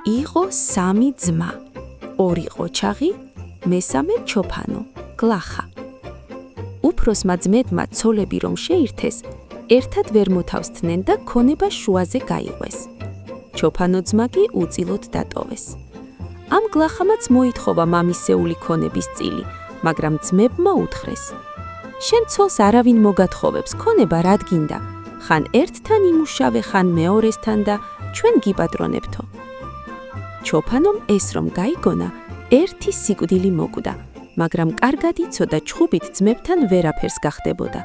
იყო სამი ძმა, ორი ყოჩაღი, მესამე ჩოფანო, გლახა. უფროსმა ძმებმა ცოლები რომ შეირთეს, ერთად ვერ მოთავსდნენ და ქონება შუაზე გაიყვეს. ჩოფანო ძმა კი უწილოდ დატოვეს. ამ გლახამაც მოითხოვა მამისეული ქონების წილი, მაგრამ ძმებმა უთხრეს: შენ ცოლს არავინ მოგათხოვებს, ქონება რად გინდა? ხან ერთთან იმუშავე, ხან მეორესთან და ჩვენ გიპატრონებთო. ჩოფანომ ეს რომ გაიგონა, ერთი სიკვდილი მოკვდა, მაგრამ კარგად იცოდა ჩხუბით ძმებთან ვერაფერს გახდებოდა.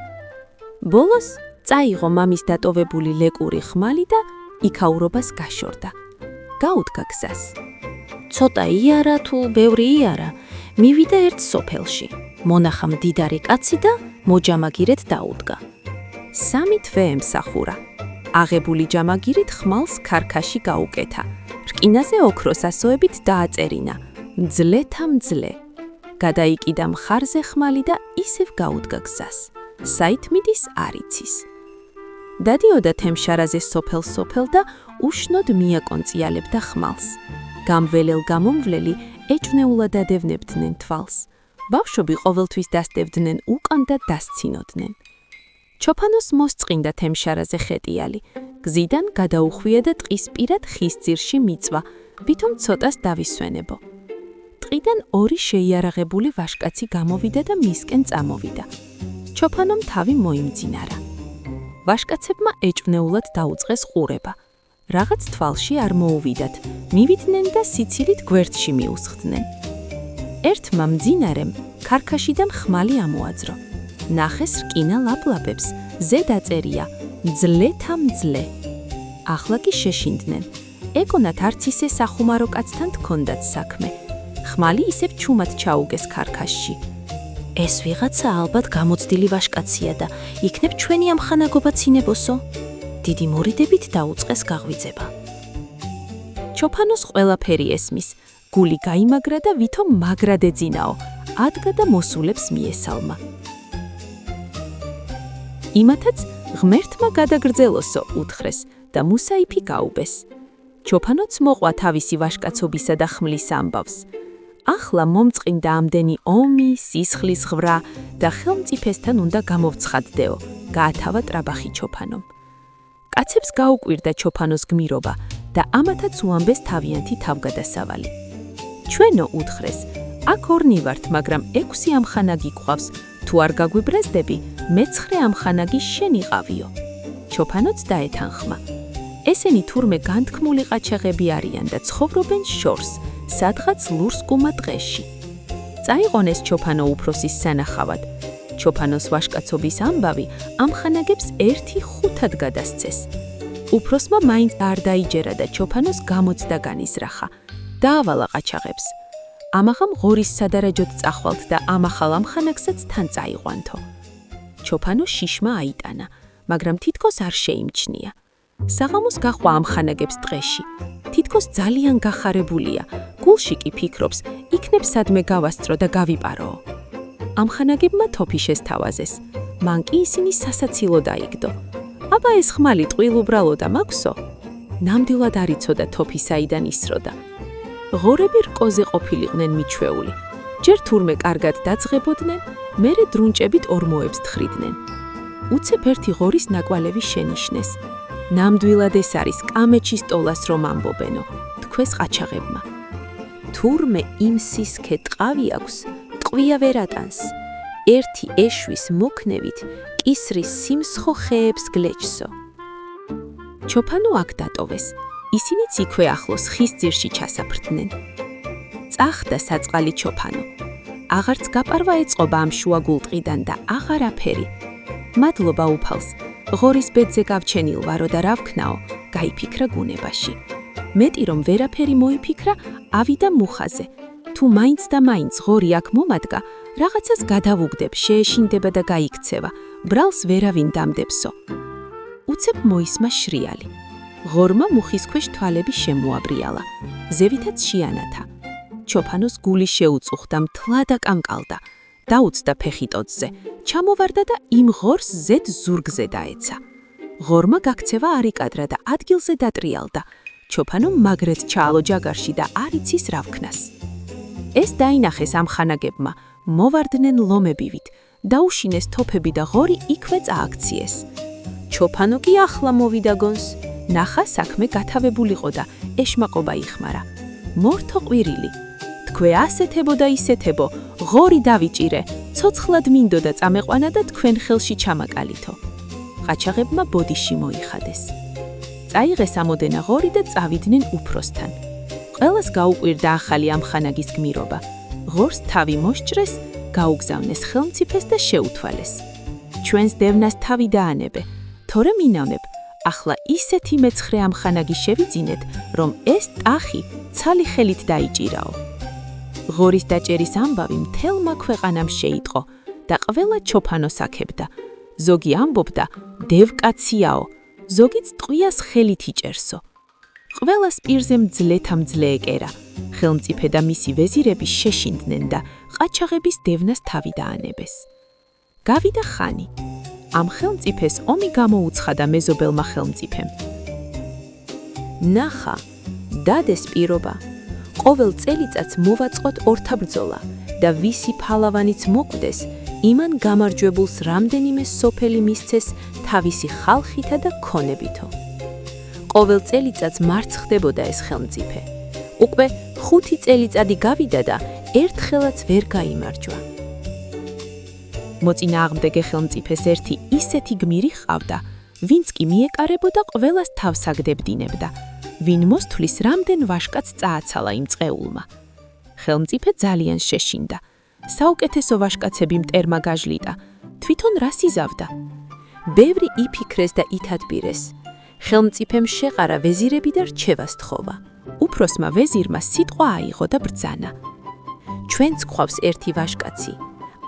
ბოლოს წაიღო მამის დატოვებული ლეკური ხმალი და იქაურობას გაშორდა. გაუდგა გზას. ცოტა იარა თუ ბევრი იარა, მივიდა ერთ სოფელში. მონახა მდიდარი კაცი და მოჯამაგირეთ დაუდგა. სამი თვე ემსახურა. აღებული ჯამაგირით ხმალს ქარქაში გაუკეთა. რკინაზე ოქროს ასოებით დააწერინა. მძლეთა მძლე. გადაიკიდა მხარზე ხმალი და ისევ გაუდგა გზას. საით მიდის არ იცის. დადიოდა თემშარაზე სოფელ და უშნოდ მიაკონწიალებდა ხმალს. გამველელ გამომვლელი ეჭვნეულად ადევნებდნენ თვალს. ბავშვები ყოველთვის დასტევდნენ უკან და დასცინოდნენ. ჩოფანოს მოსწყინდა თემშარაზე ხეტიალი. გზიდან გადაუხვია და ტყის პირად ხის ძირში მიწვა, ვითომ ცოტას დავისვენებო. ტყიდან ორი შეიარაღებული ვაშკაცი გამოვიდა და მისკენ წამოვიდა. ჩოფანომ თავი მოიმძინარა. ვაშკაცებმა ეჭვნეულად დაუწყეს ყურება. რაღაც თვალში არ მოუვიდათ, მივიდნენ და სიცილით გვერდში მიუსხდნენ. ერთმა მძინარემ ქარქაშიდან ხმალი ამოაძრო. ნახეს რკინა ლაპლაპებს, ზედ აწერია მძლეთა მძლე. ახლა კი შეშინდნენ. ეგონათ არც ისე სახუმარო კაცთან თქონდათ საქმე. ხმალი ისევ ჩუმად ჩაუგეს ქარქაშში. ეს ვიღაცა ალბათ გამოცდილი ვაშკაცია და იქნებ ჩვენი ამხანაგობა ცინებოსო. დიდი მორიდებით დაუწყეს გაღვიძება. ჩოფანოს ყველაფერი ესმის, გული გაიმაგრა და ვითომ მაგრად ეძინაო, ადგა და მოსულებს მიესალმა. იმათაც ღმერთმა გადაგრძელოსო უთხრეს და მუსაიფი გაუბეს. ჩოფანოც მოყვა თავისი ვაშკაცობისა და ხმლის ამბავს. ახლა მომწყინდა ამდენი ომი, სისხლის ღვრა და ხელმწიფესთან უნდა გამოვცხადდეო, გაათავა ტრაბახი ჩოფანომ. კაცებს გაუკვირდა ჩოფანოს გმირობა და ამათაც უამბეს თავიანთი თავგადასავალი. ჩვენო უთხრეს, აქ ორნი ვართ, მაგრამ 6 ამხანაგი გვყავს, თუ არ გაგვიბრაზდები, მე-9 ამხანაგი შენ იყავიო. ჩოფანოც დაეთანხმა. ესენი თურმე განთქმული ყაჩაღები არიან და ცხოვრობენ შორს, სადღაც ლურსკუმა ტყეში. წაიღონეს ჩოფანო უფროსის სანახავად. ჩოფანოს ვაშკაცობის ამბავი ამხანაგებს 1/5 გადასცეს. უფროსმა მაინც არ დაიჯერა და ჩოფანოს გამოცდა განიზრახა. დაავალა ყაჩაღებს. ამაღამ ღორის სადარაჯოდ წახვალთ და ამახალ ამხანაგსაც თან წაიყვანთო. ჩოფანო შიშმა აიტანა, მაგრამ თითქოს არ შეიმჩნია. საღამოს გაჰყვა ამხანაგებს ტყეში. თითქოს ძალიან გახარებულია, გულში კი ფიქრობს, იქნებ სადმე გავასწრო და გავიპაროო. ამხანაგებმა თოფი შესთავაზეს. მან კი ისინი სასაცილო დაიგდო. აბა ეს ხმალი ტყილ უბრალო და მაქვსო? ნამდვილად არ იცოდა თოფი საიდან ისროდა. ღორები რკოზე ყოფილიყვნენ მიჩვეული. ჯერ თურმე კარგად დაძღებოდნენ, მერე დრუნჭებით ორმოებს თხრიდნენ. უცებ ერთი ღორის ნაკვალევი შენიშნეს. ნამდვილად ეს არის კამეჩის ტოლას რომ ამბობენო, თქვეს ყაჩაღებმა. თურმე იმ სისქე ტყავი აქვს, ტყვია ვერ ატანს. ერთი ეშვის მოქნევით კისრის სიმსხო ხეებს გლეჭსო. ჩოფანო აქ დატოვეს. ისინიც იქვე ახლოს ხის ძირში ჩასაფრდნენ. წახდა საწყალი ჩოფანო. აღარც გაპარვა ეწყობა ამ შუა გულტყიდან და აღარაფერი. მადლობა უფალს. ღორის ბედზე გავჩენილ ვარო და რა ვქნაო, გაიფიქრა გუნებაში. მეტი რომ ვერაფერი მოიფიქრა, ავიდა მუხაზე. თუ მაინც და მაინც ღორი აქ მომადგა, რაღაცას გადავუგდებ, შეეშინდება და გაიქცევა, ბრალს ვერავინ დამდებსო. უცებ მოისმა შრიალი. ღორმა მუხის ქვეშ თვალები შემოაბრიალა, ზევითაც შეანათა. ჩოფანოს გული შეუწუხდა, მთლად აკამკალდა. დაუწდა ფეხიტოძზე, ჩამოვარდა და იმ ღორს ზედ ზურგზე დაეცა. ღორმა გაქცევა არ იკადრა და ადგილზე დატრიალდა. ჩოფანომ მაგრეთ ჩაალო ჯაგარში და არ იცის რა ვქნას. ეს დაინახეს ამ ხანაგებმა, მოვარდნენ ლომებივით, დაუშინეს თოფები და ღორი იქვე წააქციეს. ჩოფანო კი ახლა მოვიდა გონს, ნახა საქმე გათავებულიყო და ეშმაყობა იხმარა. მორთო ყვირილი. თქვე ასეთებო და ისეთებო, ღორი დავიჭირე, ცოცხლად მინდოდა წამეყვანა და თქვენ ხელში ჩამაკალითო. ყაჩაღებმა ბოდიში მოიხადეს. წაიღეს ამოდენა ღორი და წავიდნენ უფროსთან. ყველას გაუყვირდა ახალი ამხანაგის გმირობა. ღორს თავი მოსჭრეს, გაუგზავნეს ხელმწიფეს და შეუთვალეს. ჩვენს დევნას თავი დაანებე, თორე მინავნებ, ახლა ისეთი მეცხრე ამხანაგი შევიძინეთ, რომ ეს ტახი ცალი ხელით დაიჭირაო. ღორის დაჭერის ამბავი მთელმა ქვეყანამ შეიტყო და ყველა ჩოფანოს აქებდა. ზოგი ამბობდა, დევკაციაო, ზოგიც ტყვიას ხელით იჭერსო. ყველას პირზე მძლე ეკერა. ხელმწიფე და მისი ვეზირები შეშინდნენ და ყაჩაღების დევნას თავი დაანებეს. გავიდა ხანი. ამ ხელმწიფეს ომი გამოუცხადა მეზობელმა ხელმწიფემ. ნახა, დადეს პირობა. ყოველ წელიწადს მოვაწყოთ ორთაბრძოლა და ვისი ფალავანიც მოკვდეს, იმან გამარჯვებულს რამდენიმე სოფელი მისცეს თავისი ხალხითა და ქონებითო. ყოველ წელიწადს მარცხდებოდა ეს ხელმწიფე. უკვე 5 წელიწადი გავიდა და ერთხელაც ვერ გაიმარჯვა. მოწინააღმდეგე ხელმწიფეს ერთი ისეთი გმირი ჰყავდა, ვინც კი მიეკარებოდა ყველას თავს აგდებდინებდა, ვინ მოსთვლის რამდენ ვაშკაც წააცალა იმ წყეულმა. ხელმწიფე ძალიან შეშინდა. საუკეთესო ვაშკაცები მტერმა გაჟლიტა, თვითონ რას იზავდა? ბევრი იფიქრეს და ითადბირეს. ხელმწიფემ შეყარა ვეზირები და რჩევა სთხოვა. უფროსმა ვეზირმა სიტყვა აიღო და ბრძანა. ჩვენც გვყავს ერთი ვაშკაცი.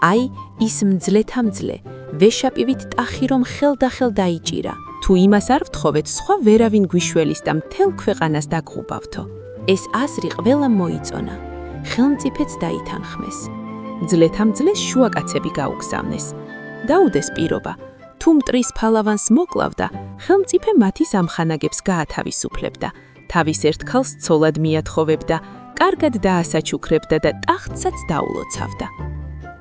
აი, ის მძლეთამძლე, ვეშაპივით ტახი რომ ხელდახელ დაიჭირა. თუ იმას არ ვთხოვეთ, სხვა ვერავინ გვიშველის და მთელ ქვეყანას დაგღუბავთო. ეს აზრი ყველამ მოიწონა. ხელმწიფეც დაითანხმეს. მძლეთამძლეს შუაკაცები გაუგზავნეს. დაუდეს პირობა. თუ მტრის ფალავანს მოკლავდა, ხელმწიფე მათი სამხანაგებს გაათავისუფლებდა. თავის ერთ ქალს ცოლად მიათხოვებდა, კარგად დაასაჩუქრებდა და ტახტსაც დაულოცავდა.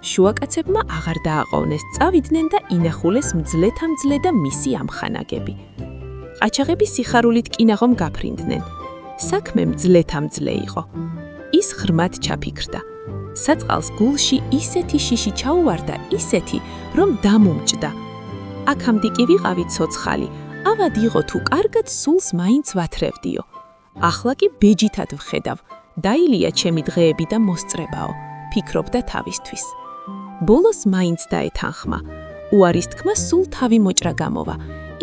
შუაკაცებმა აღარ დააყოვნეს, წავიდნენ და ინახულეს მძლეთამძლე და მისი ამხანაგები. ყაჩაღები სიხარულით კინაღომ გაფრინდნენ. საქმე მძლეთამძლე იყო. ის ღრმად ჩაფიქრდა. საწყალს გულში ისეთი შიში ჩაუვარდა, ისეთი, რომ დამუმჭდა. აქამდე კი ვიყავი ცოცხალი, ავად იყო თუ კარგად სულს მაინც ვათრევდიო. ახლა კი ბეჯითად ვხედავ, დაილია ჩემი დღეები და მოსწრებაო, ფიქრობდა თავისთვის. ბოლოს მაინც დაეთანხმა. უარის თქმა სულ თავი მოჭრა გამოვა.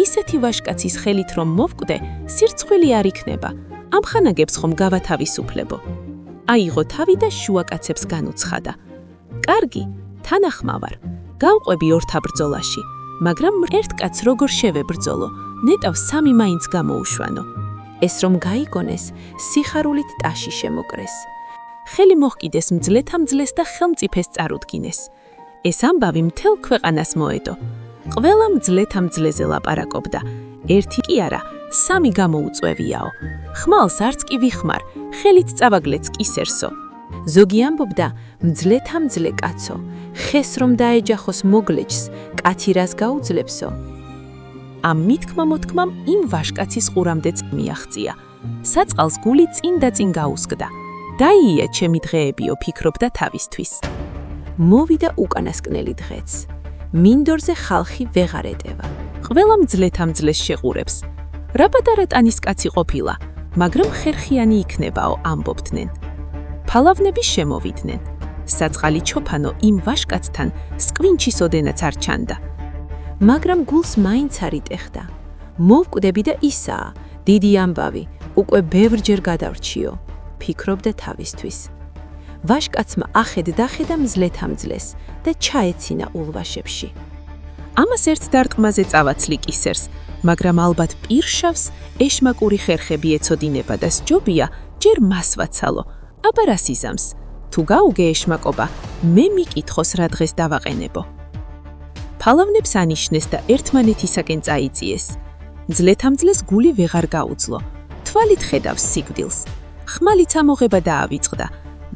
ისეთი ვაშკაცის ხელით რომ მოვკვდე, სირცხვილი არ იქნება. ამხანაგებს ხომ გავათავისუფლებო. აიღო თავი და შუაკაცებს განუცხადა. კარგი, თანახმავარ. გავყვები ორთაბრძოლაში, მაგრამ ერთ კაცს როგორ შევებრძოლო, ნეტავ 3 მაინც გამოუშვანო. ეს რომ გაიგონეს, სიხარულით ტაში შემოკრეს. ხელი მოჰკიდეს მძლეთამძლეს და ხელმწიფეს წარუდგინეს. ეს ამბავი მთელ ქვეყანას მოედო. ყველა მძლეთამძლეზე ლაპარაკობდა. ერთი კი არა, 3 გამოუწვევიაო. ხმალს არც კი ვიხმარ, ხელით წავაგლეც კისერსო. ზოგი ამბობდა, მძლეთამძლე კაცო, ხეს რომ დაეჯახოს მოგლეჯს, კაცი რას გაუძლებსო. ამ მითქმა-მოთქმამ იმ ვაშკაცის ყურამდეც მიაღწია. საწყალს გული წინ და წინ გაუსკდა. დაია ჩემი დღეებიო, ფიქრობდა თავისთვის. მოვიდა უკანასკნელი დღეც. მინდორზე ხალხი ვეღარ ეტევა. ყველა მძლეთამძლეს შეყურებს. რა პატარა ტანის კაცი ყოფილა, მაგრამ ხერხიანი იქნებაო, ამბობდნენ. ფალავნები შემოვიდნენ. საწყალი ჩოფანო იმ ვაშკაცთან სკვინჩის ოდენაც არ ჩანდა. მაგრამ გულს მაინც არ იტეხდა. მოვკვდები და ისაა, დიდი ამბავი, უკვე ბევრჯერ გადავრჩიო, ფიქრობდა თავისთვის. ვაშკაცმა ახედა მძლეთამძლეს და ჩაეცინა ულვაშებში. ამას ერთ დარტყმაზე წავაცლი კისერს, მაგრამ ალბათ პირშავს ეშმაკური ხერხები ეცოდინება და სჯობია ჯერ მას ვაცალო, აბა რას იზამს? თუ გაუგე ეშმაკობა, მე მიკითხოს რა დღეს დავაყენებო. ფალავნებს ანიშნეს და ერთმანეთისაკენ წაიწიეს. მძლეთამძლეს გული ვეღარ გაუძლო. თვალით ხედავს სიკვდილს. ხმალიც ამოღება დაავიწყდა.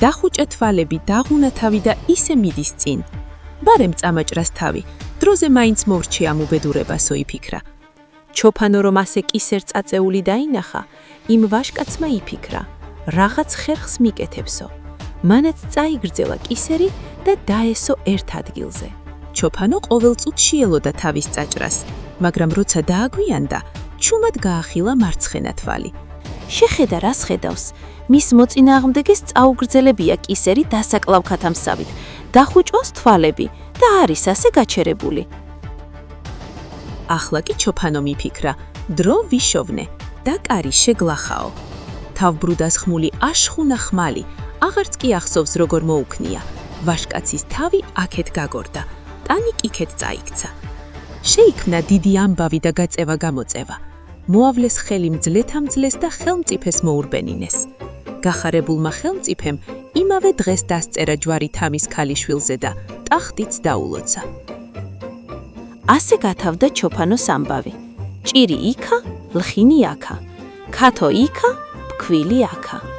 დახუჭა თვალები, დაღუნა თავი და ისე მიდის წინ. ბარემ წამაჭრას თავი, დროზე მაინც მორჩი ამ უბედურებასო იფიქრა. ჩოფანო რომ ასე კისერ წაწეული დაინახა, იმ ვაშკაცმა იფიქრა, რაღაც ხერხს მიკეთებსო. მანაც წაიგრძელა კისერი და დაესო ერთ ადგილზე. ჩოფანო ყოველწუთში ელოდა თავის წაჭრას, მაგრამ როცა დააგვიანდა, ჩუმად გაახილა მარცხენა თვალი. შეხედა რას ხედავს, მის მოწინააღმდეგეს წაუგრძელებია კისერი დასაკლავ ქათამსავით, დახუჭვას თვალები და არის ასე გაჩერებული. ახლა კი ჩოფანომ იფიქრა, დრო ვიშოვნე და კარი შეგლახაო. თავბრუდას ხმული აშხუნა ხმალი, აღარც კი ახსოვს როგორ მოუქნია. ვაშკაცის თავი აქეთ გაგორდა, ტანი იქეთ წაიქცა. შეიქმნა დიდი ამბავი და გაწევა-გამოწევა. მოავლეს ხელი მძლეთამძლეს და ხელმწიფეს მოურბენინეს. გახარებულმა ხელმწიფემ იმავე დღეს დასწერა ჯვარი თამის ქალიშვილზე და ტახტიც დაულოცა. ასე გათავდა ჩოფანოს ამბავი. ჭირი იქა, ლხინი აქა, ქათო იქა, ფქვილი აქა.